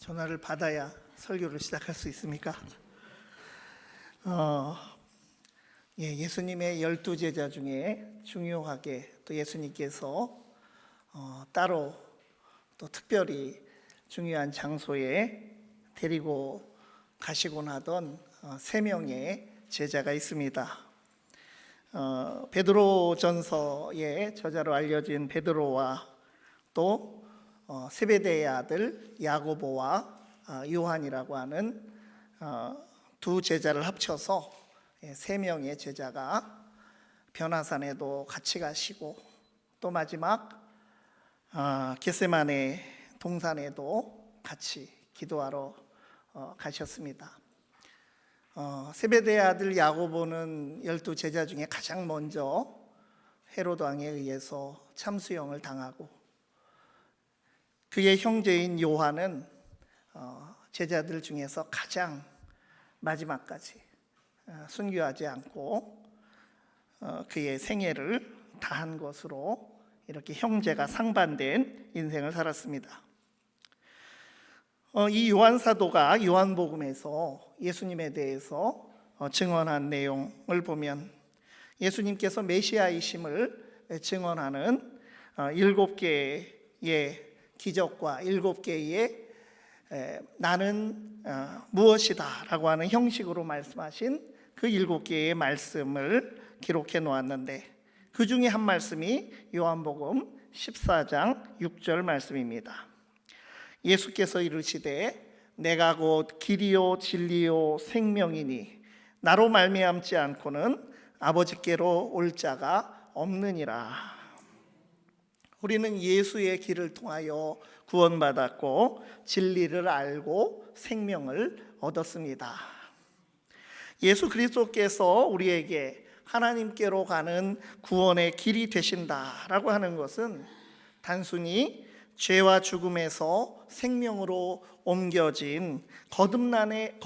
전화를 받아야 설교를 시작할 수 있습니까? 예수님의 12제자 중에 중요하게 또 예수님께서 따로 또 특별히 중요한 장소에 데리고 가시곤 하던 3명의 제자가 있습니다. 베드로전서의 저자로 알려진 베드로와 또 세베대의 아들 야고보와 요한이라고 하는 두 제자를 합쳐서 3명의 제자가 변화산에도 같이 가시고 또 마지막 겟세마네 동산에도 같이 기도하러 가셨습니다. 세베대의 아들 야고보는 12제자 중에 가장 먼저 헤로드 왕에 의해서 참수형을 당하고 그의 형제인 요한은 제자들 중에서 가장 마지막까지 순교하지 않고 그의 생애를 다한 것으로 이렇게 형제가 상반된 인생을 살았습니다. 이 요한 사도가 요한복음에서 예수님에 대해서 증언한 내용을 보면 예수님께서 메시아이심을 증언하는 7개의 기적과 7개의 나는 무엇이다 라고 하는 형식으로 말씀하신 그 7개의 말씀을 기록해 놓았는데 그 중에 한 말씀이 요한복음 14장 6절 말씀입니다. 예수께서 이르시되 내가 곧 길이요 진리요 생명이니 나로 말미암지 않고는 아버지께로 올 자가 없느니라. 우리는 예수의 길을 통하여 구원받았고 진리를 알고 생명을 얻었습니다. 예수 그리스도께서 우리에게 하나님께로 가는 구원의 길이 되신다라고 하는 것은 단순히 죄와 죽음에서 생명으로 옮겨진 거듭남의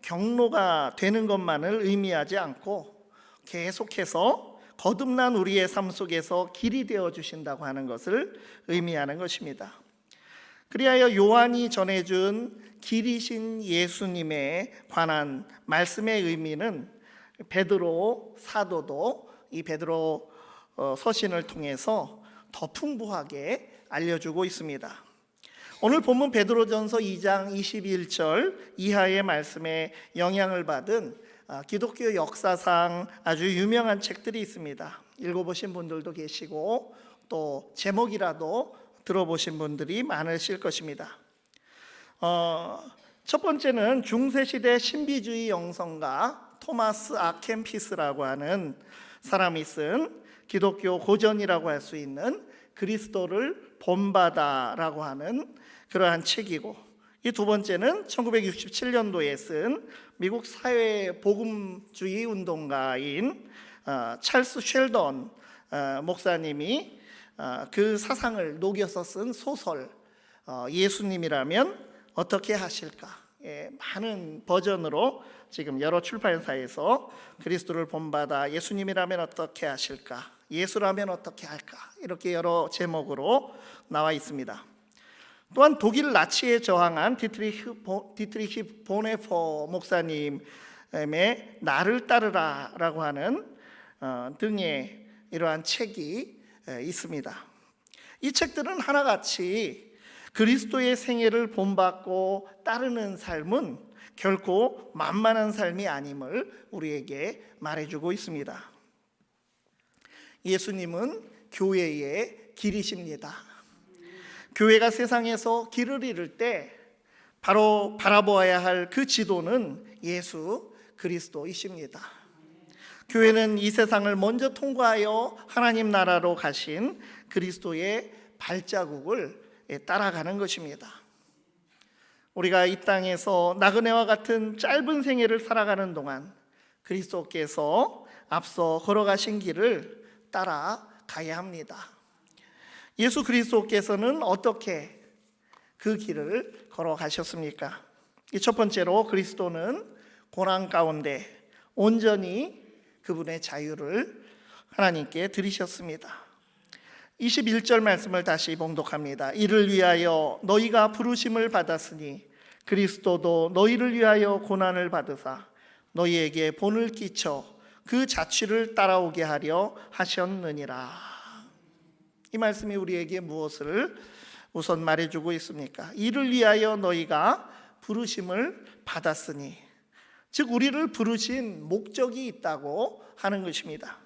경로가 되는 것만을 의미하지 않고 계속해서 거듭난 우리의 삶 속에서 길이 되어 주신다고 하는 것을 의미하는 것입니다. 그리하여 요한이 전해준 길이신 예수님에 관한 말씀의 의미는 베드로 사도도 이 베드로 서신을 통해서 더 풍부하게 알려주고 있습니다. 오늘 본문 베드로전서 2장 21절 이하의 말씀에 영향을 받은 기독교 역사상 아주 유명한 책들이 있습니다. 읽어보신 분들도 계시고 또 제목이라도 들어보신 분들이 많으실 것입니다. 첫 번째는 중세시대 신비주의 영성가 토마스 아켐피스라고 하는 사람이 쓴 기독교 고전이라고 할 수 있는 그리스도를 본받아라고 하는 그러한 책이고, 이 두 번째는 1967년도에 쓴 미국 사회 복음주의 운동가인 찰스 쉘던 목사님이 그 사상을 녹여서 쓴 소설 예수님이라면 어떻게 하실까? 많은 버전으로 지금 여러 출판사에서 그리스도를 본받아 예수님이라면 어떻게 하실까? 예수라면 어떻게 할까? 이렇게 여러 제목으로 나와 있습니다. 또한 독일 나치에 저항한 디트리히 보네퍼 목사님의 나를 따르라라고 하는 등의 이러한 책이 있습니다. 이 책들은 하나같이 그리스도의 생애를 본받고 따르는 삶은 결코 만만한 삶이 아님을 우리에게 말해주고 있습니다. 예수님은 교회의 길이십니다. 교회가 세상에서 길을 잃을 때 바로 바라보아야 할 그 지도는 예수 그리스도이십니다. 교회는 이 세상을 먼저 통과하여 하나님 나라로 가신 그리스도의 발자국을 따라가는 것입니다. 우리가 이 땅에서 나그네와 같은 짧은 생애를 살아가는 동안 그리스도께서 앞서 걸어가신 길을 따라가야 합니다. 예수 그리스도께서는 어떻게 그 길을 걸어가셨습니까? 이 첫 번째로 그리스도는 고난 가운데 온전히 그분의 자유를 하나님께 드리셨습니다. 21절 말씀을 다시 봉독합니다. 이를 위하여 너희가 부르심을 받았으니 그리스도도 너희를 위하여 고난을 받으사 너희에게 본을 끼쳐 그 자취를 따라오게 하려 하셨느니라. 이 말씀이 우리에게 무엇을 우선 말해주고 있습니까? 이를 위하여 너희가 부르심을 받았으니, 즉 우리를 부르신 목적이 있다고 하는 것입니다.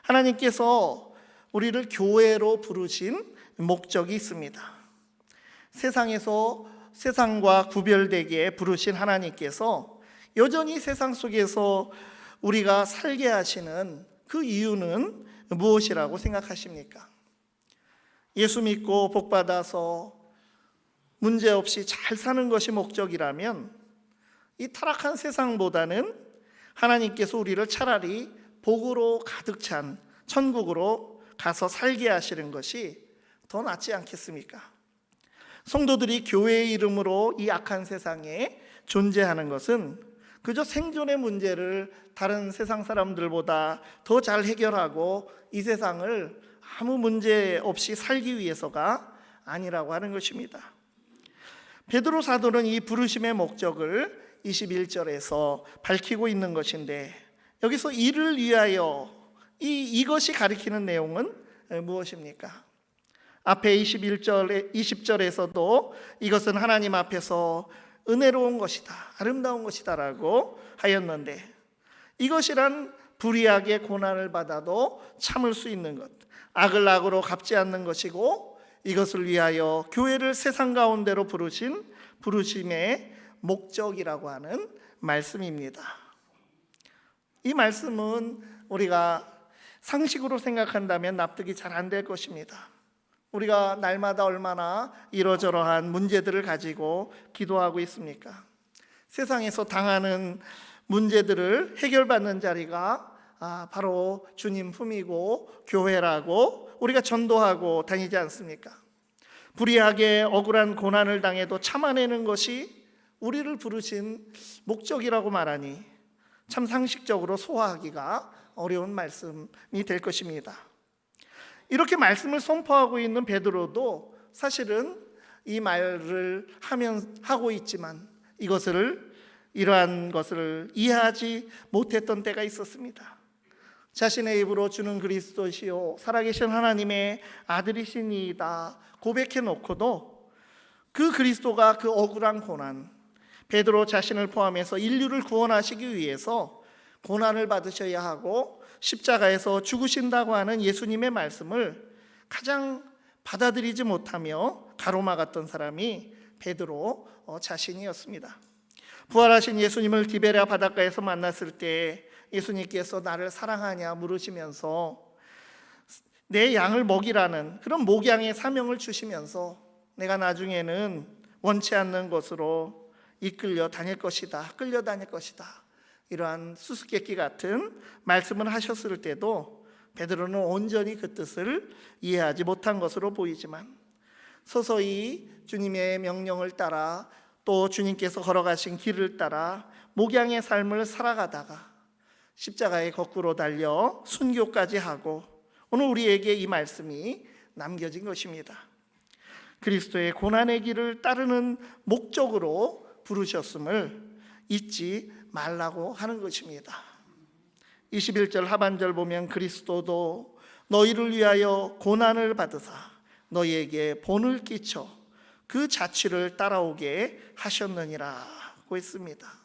하나님께서 우리를 교회로 부르신 목적이 있습니다. 세상과 구별되게 부르신 하나님께서 여전히 세상 속에서 우리가 살게 하시는 그 이유는 무엇이라고 생각하십니까? 예수 믿고 복 받아서 문제없이 잘 사는 것이 목적이라면 이 타락한 세상보다는 하나님께서 우리를 차라리 복으로 가득 찬 천국으로 가서 살게 하시는 것이 더 낫지 않겠습니까? 성도들이 교회의 이름으로 이 악한 세상에 존재하는 것은 그저 생존의 문제를 다른 세상 사람들보다 더 잘 해결하고 이 세상을 아무 문제 없이 살기 위해서가 아니라고 하는 것입니다. 베드로 사도는 이 부르심의 목적을 21절에서 밝히고 있는 것인데, 여기서 이를 위하여 이것이 가리키는 내용은 무엇입니까? 앞에 20절에서도 이것은 하나님 앞에서 은혜로운 것이다, 아름다운 것이다 라고 하였는데, 이것이란 불의하게 고난을 받아도 참을 수 있는 것, 악을 악으로 갚지 않는 것이고, 이것을 위하여 교회를 세상 가운데로 부르신 부르심의 목적이라고 하는 말씀입니다. 이 말씀은 우리가 상식으로 생각한다면 납득이 잘 안 될 것입니다. 우리가 날마다 얼마나 이러저러한 문제들을 가지고 기도하고 있습니까? 세상에서 당하는 문제들을 해결받는 자리가 바로 주님 품이고 교회라고 우리가 전도하고 다니지 않습니까? 불의하게 억울한 고난을 당해도 참아내는 것이 우리를 부르신 목적이라고 말하니 참 상식적으로 소화하기가 어려운 말씀이 될 것입니다. 이렇게 말씀을 선포하고 있는 베드로도 사실은 이 말을 하고 있지만 이러한 것을 이해하지 못했던 때가 있었습니다. 자신의 입으로 주는 그리스도시요 살아계신 하나님의 아들이시니이다 고백해 놓고도 그 그리스도가 그 억울한 고난, 베드로 자신을 포함해서 인류를 구원하시기 위해서 고난을 받으셔야 하고 십자가에서 죽으신다고 하는 예수님의 말씀을 가장 받아들이지 못하며 가로막았던 사람이 베드로 자신이었습니다. 부활하신 예수님을 디베랴 바닷가에서 만났을 때 예수님께서 나를 사랑하냐 물으시면서 내 양을 먹이라는 그런 목양의 사명을 주시면서 내가 나중에는 원치 않는 것으로 이끌려 다닐 것이다, 끌려다닐 것이다, 이러한 수수께끼 같은 말씀을 하셨을 때도 베드로는 온전히 그 뜻을 이해하지 못한 것으로 보이지만 서서히 주님의 명령을 따라 또 주님께서 걸어가신 길을 따라 목양의 삶을 살아가다가 십자가에 거꾸로 달려 순교까지 하고 오늘 우리에게 이 말씀이 남겨진 것입니다. 그리스도의 고난의 길을 따르는 목적으로 부르셨음을 잊지 말라고 하는 것입니다. 21절 하반절 보면 그리스도도 너희를 위하여 고난을 받으사 너희에게 본을 끼쳐 그 자취를 따라오게 하셨느니라고 했습니다.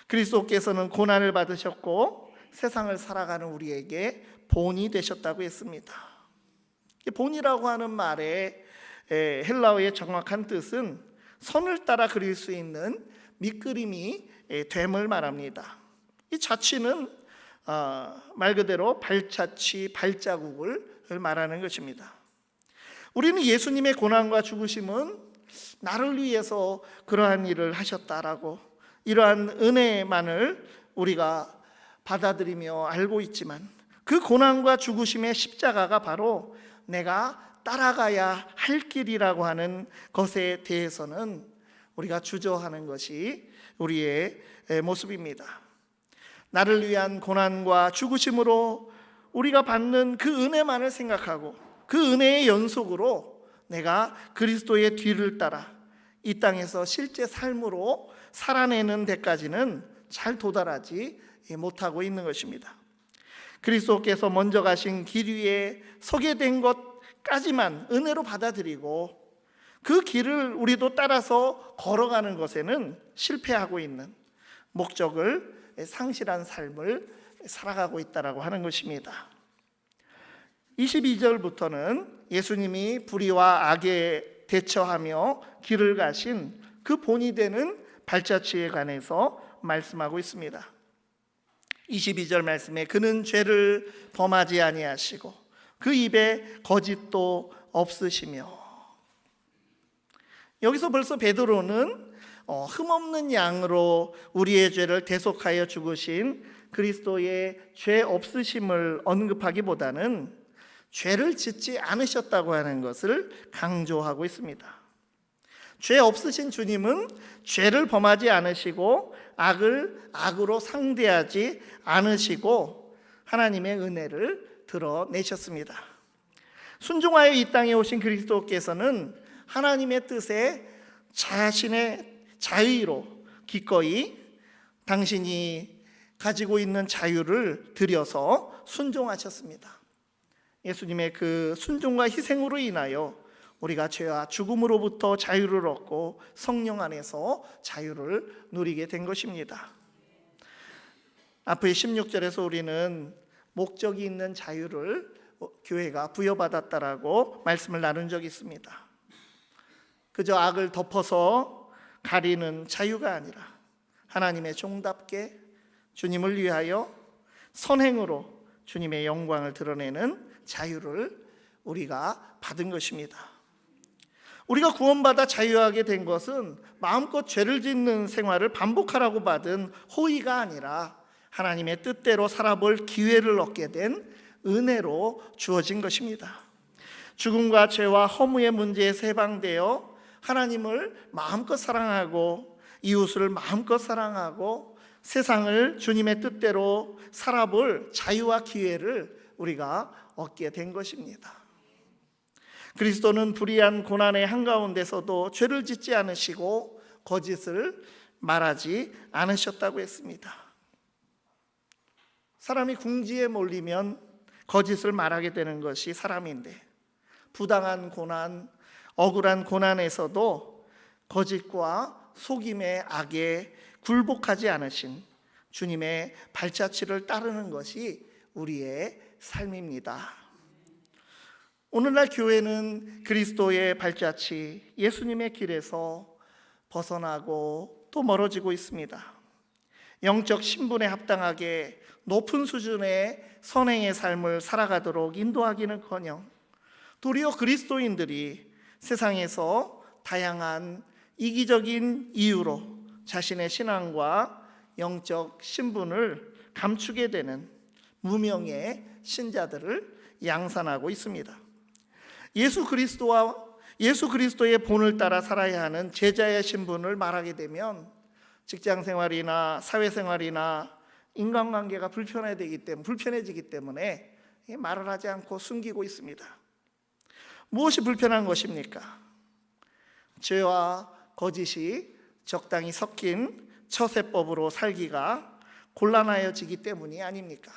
그리스도께서는 고난을 받으셨고 세상을 살아가는 우리에게 본이 되셨다고 했습니다. 본이라고 하는 말의 헬라어의 정확한 뜻은 선을 따라 그릴 수 있는 밑그림이 됨을 말합니다. 이 자취는 말 그대로 발자취, 발자국을 말하는 것입니다. 우리는 예수님의 고난과 죽으심은 나를 위해서 그러한 일을 하셨다라고 이러한 은혜만을 우리가 받아들이며 알고 있지만 그 고난과 죽으심의 십자가가 바로 내가 따라가야 할 길이라고 하는 것에 대해서는 우리가 주저하는 것이 우리의 모습입니다. 나를 위한 고난과 죽으심으로 우리가 받는 그 은혜만을 생각하고 그 은혜의 연속으로 내가 그리스도의 뒤를 따라 이 땅에서 실제 삶으로 살아내는 데까지는 잘 도달하지 못하고 있는 것입니다. 그리스도께서 먼저 가신 길 위에 서게 된 것까지만 은혜로 받아들이고 그 길을 우리도 따라서 걸어가는 것에는 실패하고 있는, 목적을 상실한 삶을 살아가고 있다라고 하는 것입니다. 22절부터는 예수님이 불의와 악에 대처하며 길을 가신 그 본이 되는 발자취에 관해서 말씀하고 있습니다. 22절 말씀에 그는 죄를 범하지 아니하시고 그 입에 거짓도 없으시며, 여기서 벌써 베드로는 흠없는 양으로 우리의 죄를 대속하여 죽으신 그리스도의 죄 없으심을 언급하기보다는 죄를 짓지 않으셨다고 하는 것을 강조하고 있습니다. 죄 없으신 주님은 죄를 범하지 않으시고 악을 악으로 상대하지 않으시고 하나님의 은혜를 드러내셨습니다. 순종하여 이 땅에 오신 그리스도께서는 하나님의 뜻에 자신의 자의로 기꺼이 당신이 가지고 있는 자유를 들여서 순종하셨습니다. 예수님의 그 순종과 희생으로 인하여 우리가 죄와 죽음으로부터 자유를 얻고 성령 안에서 자유를 누리게 된 것입니다. 앞의 16절에서 우리는 목적이 있는 자유를 교회가 부여받았다라고 말씀을 나눈 적이 있습니다. 그저 악을 덮어서 가리는 자유가 아니라 하나님의 종답게 주님을 위하여 선행으로 주님의 영광을 드러내는 자유를 우리가 받은 것입니다. 우리가 구원받아 자유하게 된 것은 마음껏 죄를 짓는 생활을 반복하라고 받은 호의가 아니라 하나님의 뜻대로 살아볼 기회를 얻게 된 은혜로 주어진 것입니다. 죽음과 죄와 허무의 문제에서 해방되어 하나님을 마음껏 사랑하고 이웃을 마음껏 사랑하고 세상을 주님의 뜻대로 살아볼 자유와 기회를 우리가 얻게 된 것입니다. 그리스도는 불의한 고난의 한가운데서도 죄를 짓지 않으시고 거짓을 말하지 않으셨다고 했습니다. 사람이 궁지에 몰리면 거짓을 말하게 되는 것이 사람인데, 부당한 고난, 억울한 고난에서도 거짓과 속임의 악에 굴복하지 않으신 주님의 발자취를 따르는 것이 우리의 삶입니다. 오늘날 교회는 그리스도의 발자취, 예수님의 길에서 벗어나고 또 멀어지고 있습니다. 영적 신분에 합당하게 높은 수준의 선행의 삶을 살아가도록 인도하기는커녕 도리어 그리스도인들이 세상에서 다양한 이기적인 이유로 자신의 신앙과 영적 신분을 감추게 되는 무명의 신자들을 양산하고 있습니다. 예수 그리스도의 본을 따라 살아야 하는 제자의 신분을 말하게 되면 직장 생활이나 사회 생활이나 인간관계가 불편해지기 때문에 말을 하지 않고 숨기고 있습니다. 무엇이 불편한 것입니까? 죄와 거짓이 적당히 섞인 처세법으로 살기가 곤란하여지기 때문이 아닙니까?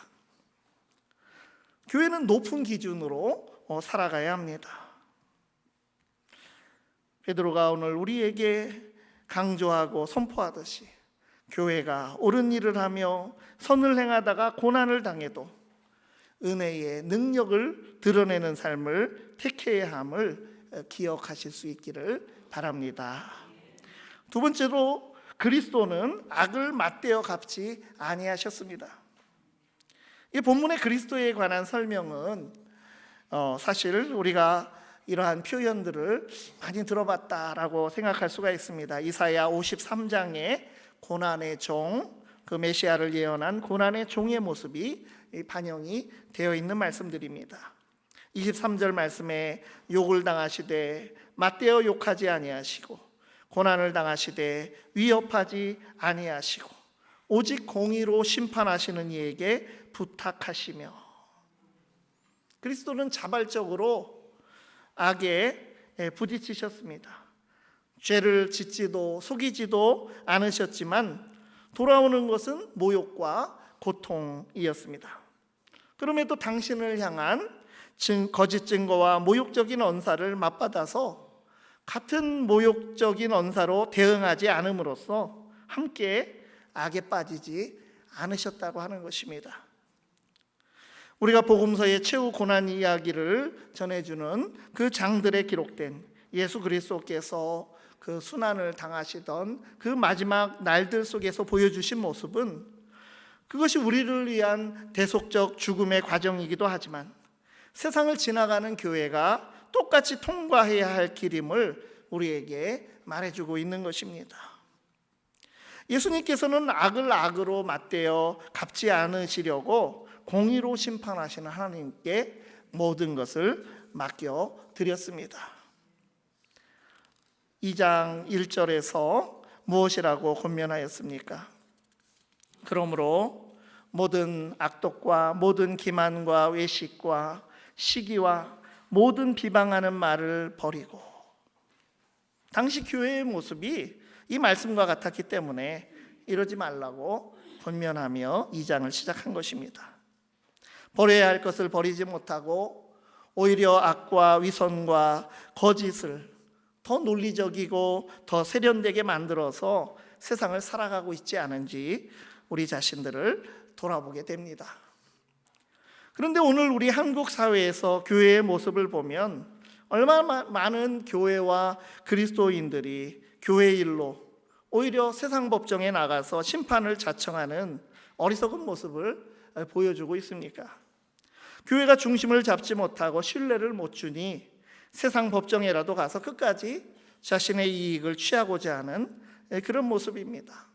교회는 높은 기준으로 살아가야 합니다. 베드로가 오늘 우리에게 강조하고 선포하듯이 교회가 옳은 일을 하며 선을 행하다가 고난을 당해도 은혜의 능력을 드러내는 삶을 택해야 함을 기억하실 수 있기를 바랍니다. 두 번째로 그리스도는 악을 맞대어 갚지 아니하셨습니다. 이 본문의 그리스도에 관한 설명은 사실 우리가 이러한 표현들을 많이 들어봤다라고 생각할 수가 있습니다. 이사야 53장에 고난의 종, 그 메시아를 예언한 고난의 종의 모습이 반영이 되어 있는 말씀들입니다. 23절 말씀에 욕을 당하시되 맞대어 욕하지 아니하시고 고난을 당하시되 위협하지 아니하시고 오직 공의로 심판하시는 이에게 부탁하시며, 그리스도는 자발적으로 악에 부딪히셨습니다. 죄를 짓지도 속이지도 않으셨지만 돌아오는 것은 모욕과 고통이었습니다. 그럼에도 당신을 향한 거짓 증거와 모욕적인 언사를 맞받아서 같은 모욕적인 언사로 대응하지 않음으로써 함께 악에 빠지지 않으셨다고 하는 것입니다. 우리가 복음서의 최후 고난 이야기를 전해주는 그 장들에 기록된 예수 그리스도께서 그 순환을 당하시던 그 마지막 날들 속에서 보여주신 모습은 그것이 우리를 위한 대속적 죽음의 과정이기도 하지만 세상을 지나가는 교회가 똑같이 통과해야 할 길임을 우리에게 말해주고 있는 것입니다. 예수님께서는 악을 악으로 맞대어 갚지 않으시려고 공의로 심판하시는 하나님께 모든 것을 맡겨드렸습니다. 2장 1절에서 무엇이라고 권면하였습니까? 그러므로 모든 악독과 모든 기만과 외식과 시기와 모든 비방하는 말을 버리고, 당시 교회의 모습이 이 말씀과 같았기 때문에 이러지 말라고 권면하며 2장을 시작한 것입니다. 버려야 할 것을 버리지 못하고 오히려 악과 위선과 거짓을 더 논리적이고 더 세련되게 만들어서 세상을 살아가고 있지 않은지 우리 자신들을 돌아보게 됩니다. 그런데 오늘 우리 한국 사회에서 교회의 모습을 보면 얼마나 많은 교회와 그리스도인들이 교회 일로 오히려 세상 법정에 나가서 심판을 자청하는 어리석은 모습을 보여주고 있습니까? 교회가 중심을 잡지 못하고 신뢰를 못 주니 세상 법정에라도 가서 끝까지 자신의 이익을 취하고자 하는 그런 모습입니다.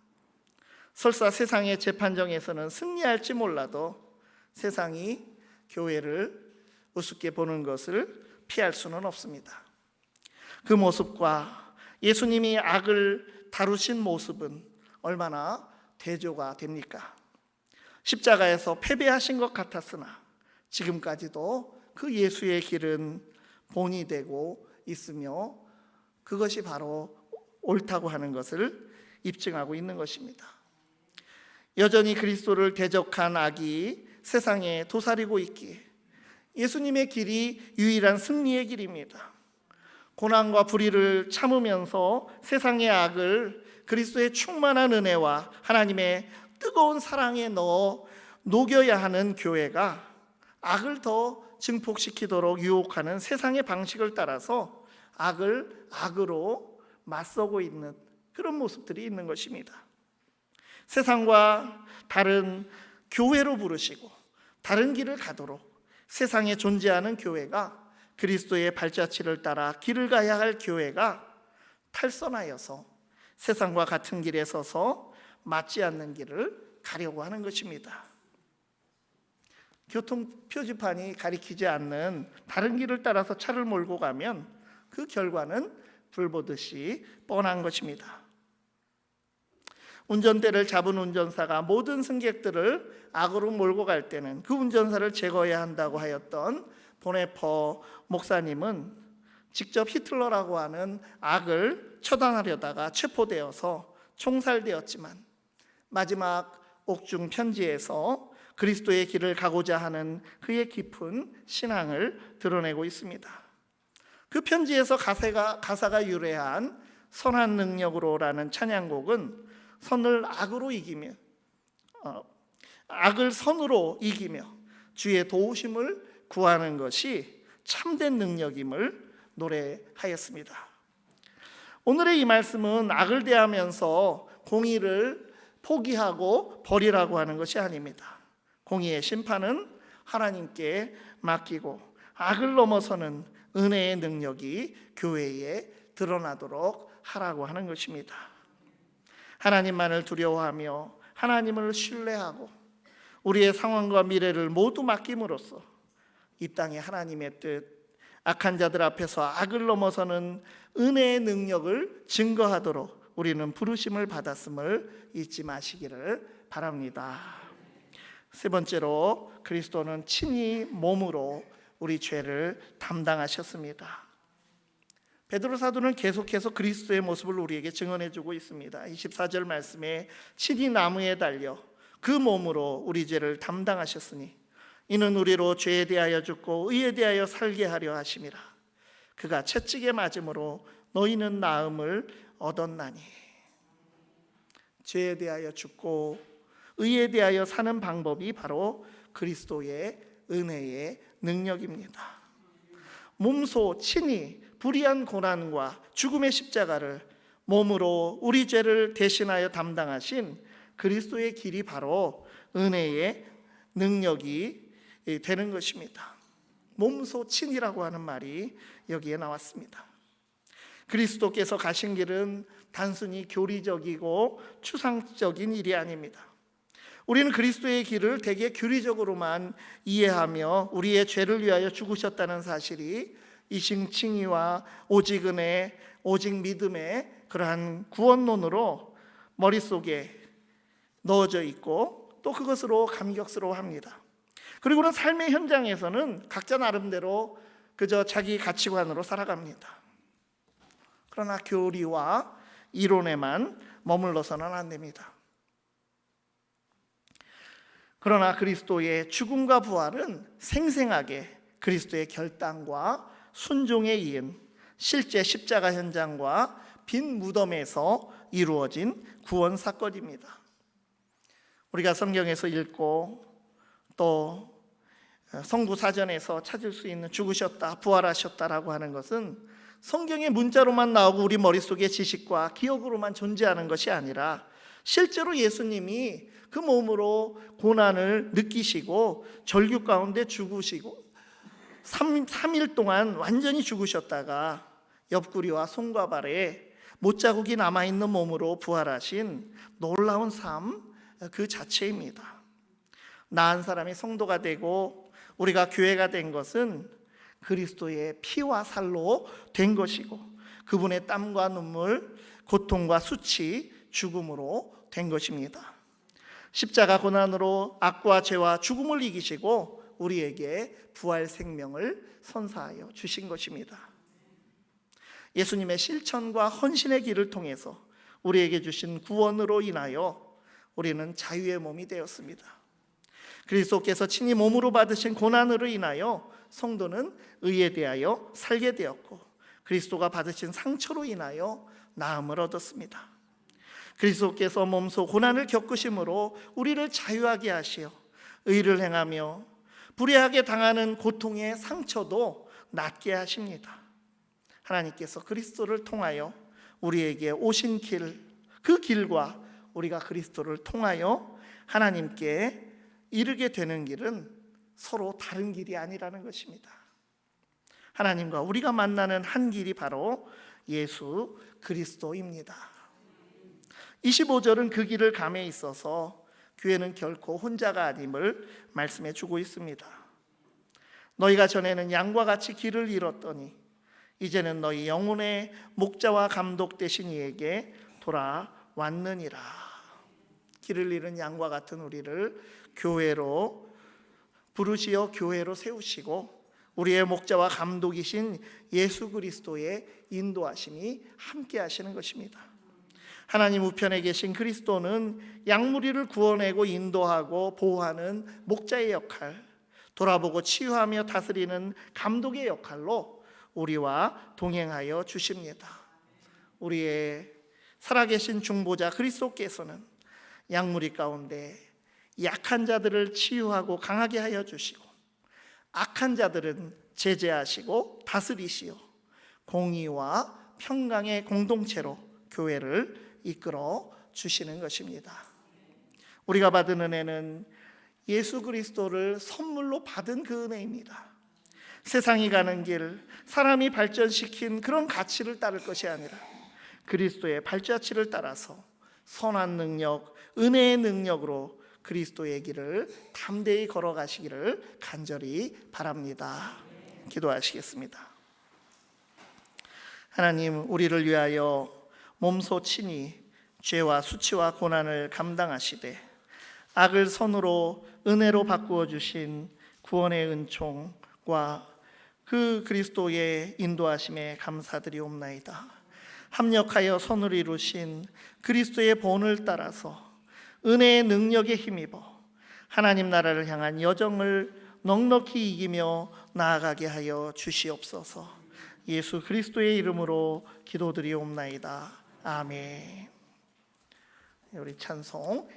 설사 세상의 재판정에서는 승리할지 몰라도 세상이 교회를 우습게 보는 것을 피할 수는 없습니다. 그 모습과 예수님이 악을 다루신 모습은 얼마나 대조가 됩니까? 십자가에서 패배하신 것 같았으나 지금까지도 그 예수의 길은 본이 되고 있으며 그것이 바로 옳다고 하는 것을 입증하고 있는 것입니다. 여전히 그리스도를 대적한 악이 세상에 도사리고 있기에 예수님의 길이 유일한 승리의 길입니다. 고난과 불의를 참으면서 세상의 악을 그리스도의 충만한 은혜와 하나님의 뜨거운 사랑에 넣어 녹여야 하는 교회가 악을 더 증폭시키도록 유혹하는 세상의 방식을 따라서 악을 악으로 맞서고 있는 그런 모습들이 있는 것입니다. 세상과 다른 교회로 부르시고 다른 길을 가도록 세상에 존재하는 교회가 그리스도의 발자취를 따라 길을 가야 할 교회가 탈선하여서 세상과 같은 길에 서서 맞지 않는 길을 가려고 하는 것입니다. 교통 표지판이 가리키지 않는 다른 길을 따라서 차를 몰고 가면 그 결과는 불보듯이 뻔한 것입니다. 운전대를 잡은 운전사가 모든 승객들을 악으로 몰고 갈 때는 그 운전사를 제거해야 한다고 하였던 보네퍼 목사님은 직접 히틀러라고 하는 악을 처단하려다가 체포되어서 총살되었지만 마지막 옥중 편지에서 그리스도의 길을 가고자 하는 그의 깊은 신앙을 드러내고 있습니다. 그 편지에서 가사가 유래한 선한 능력으로라는 찬양곡은 선을 악으로 이기며 악을 선으로 이기며 주의 도우심을 구하는 것이 참된 능력임을 노래하였습니다. 오늘의 이 말씀은 악을 대하면서 공의를 포기하고 버리라고 하는 것이 아닙니다. 공의의 심판은 하나님께 맡기고 악을 넘어서는 은혜의 능력이 교회에 드러나도록 하라고 하는 것입니다. 하나님만을 두려워하며 하나님을 신뢰하고 우리의 상황과 미래를 모두 맡김으로써 이 땅에 하나님의 뜻, 악한 자들 앞에서 악을 넘어서는 은혜의 능력을 증거하도록 우리는 부르심을 받았음을 잊지 마시기를 바랍니다. 세 번째로 그리스도는 친히 몸으로 우리 죄를 담당하셨습니다. 베드로 사도는 계속해서 그리스도의 모습을 우리에게 증언해주고 있습니다. 24절 말씀에 친히 나무에 달려 그 몸으로 우리 죄를 담당하셨으니 이는 우리로 죄에 대하여 죽고 의에 대하여 살게 하려 하심이라. 그가 채찍에 맞음으로 너희는 나음을 얻었나니. 죄에 대하여 죽고 의에 대하여 사는 방법이 바로 그리스도의 은혜의 능력입니다. 몸소 친히 불의한 고난과 죽음의 십자가를 몸으로 우리 죄를 대신하여 담당하신 그리스도의 길이 바로 은혜의 능력이 되는 것입니다. 몸소 친이라고 하는 말이 여기에 나왔습니다. 그리스도께서 가신 길은 단순히 교리적이고 추상적인 일이 아닙니다. 우리는 그리스도의 길을 되게 교리적으로만 이해하며 우리의 죄를 위하여 죽으셨다는 사실이 이승칭의와 오직 은혜, 오직 믿음의 그러한 구원론으로 머릿속에 넣어져 있고 또 그것으로 감격스러워합니다. 그리고는 삶의 현장에서는 각자 나름대로 그저 자기 가치관으로 살아갑니다. 그러나 교리와 이론에만 머물러서는 안 됩니다. 그러나 그리스도의 죽음과 부활은 생생하게 그리스도의 결단과 순종에 이은 실제 십자가 현장과 빈 무덤에서 이루어진 구원 사건입니다. 우리가 성경에서 읽고 또 성부 사전에서 찾을 수 있는 죽으셨다, 부활하셨다라고 하는 것은 성경의 문자로만 나오고 우리 머릿속의 지식과 기억으로만 존재하는 것이 아니라 실제로 예수님이 그 몸으로 고난을 느끼시고 절규 가운데 죽으시고 3일 동안 완전히 죽으셨다가 옆구리와 손과 발에 못자국이 남아있는 몸으로 부활하신 놀라운 삶 그 자체입니다. 나은 사람이 성도가 되고 우리가 교회가 된 것은 그리스도의 피와 살로 된 것이고 그분의 땀과 눈물, 고통과 수치, 죽음으로 된 것입니다. 십자가 고난으로 악과 죄와 죽음을 이기시고 우리에게 부활 생명을 선사하여 주신 것입니다. 예수님의 실천과 헌신의 길을 통해서 우리에게 주신 구원으로 인하여 우리는 자유의 몸이 되었습니다. 그리스도께서 친히 몸으로 받으신 고난으로 인하여 성도는 의에 대하여 살게 되었고 그리스도가 받으신 상처로 인하여 나음을 얻었습니다. 그리스도께서 몸소 고난을 겪으심으로 우리를 자유하게 하시어 의를 행하며 불의하게 당하는 고통의 상처도 낫게 하십니다. 하나님께서 그리스도를 통하여 우리에게 오신 길, 그 길과 우리가 그리스도를 통하여 하나님께 이르게 되는 길은 서로 다른 길이 아니라는 것입니다. 하나님과 우리가 만나는 한 길이 바로 예수 그리스도입니다. 25절은 그 길을 감에 있어서 교회는 결코 혼자가 아님을 말씀해 주고 있습니다. 너희가 전에는 양과 같이 길을 잃었더니 이제는 너희 영혼의 목자와 감독 되신 이에게 돌아왔느니라. 길을 잃은 양과 같은 우리를 교회로 부르시어 교회로 세우시고 우리의 목자와 감독이신 예수 그리스도의 인도하심이 함께 하시는 것입니다. 하나님 우편에 계신 그리스도는 양무리를 구원하고 인도하고 보호하는 목자의 역할, 돌아보고 치유하며 다스리는 감독의 역할로 우리와 동행하여 주십니다. 우리의 살아계신 중보자 그리스도께서는 양무리 가운데 약한 자들을 치유하고 강하게 하여 주시고 악한 자들은 제재하시고 다스리시어 공의와 평강의 공동체로 교회를 이끌어 주시는 것입니다. 우리가 받은 은혜는 예수 그리스도를 선물로 받은 그 은혜입니다. 세상이 가는 길, 사람이 발전시킨 그런 가치를 따를 것이 아니라 그리스도의 발자취를 따라서 선한 능력, 은혜의 능력으로 그리스도의 길을 담대히 걸어가시기를 간절히 바랍니다. 기도하시겠습니다. 하나님, 우리를 위하여 몸소 친히 죄와 수치와 고난을 감당하시되 악을 선으로 은혜로 바꾸어 주신 구원의 은총과 그 그리스도의 인도하심에 감사드리옵나이다. 합력하여 선을 이루신 그리스도의 본을 따라서 은혜의 능력에 힘입어 하나님 나라를 향한 여정을 넉넉히 이기며 나아가게 하여 주시옵소서. 예수 그리스도의 이름으로 기도드리옵나이다. 아멘. 우리 찬송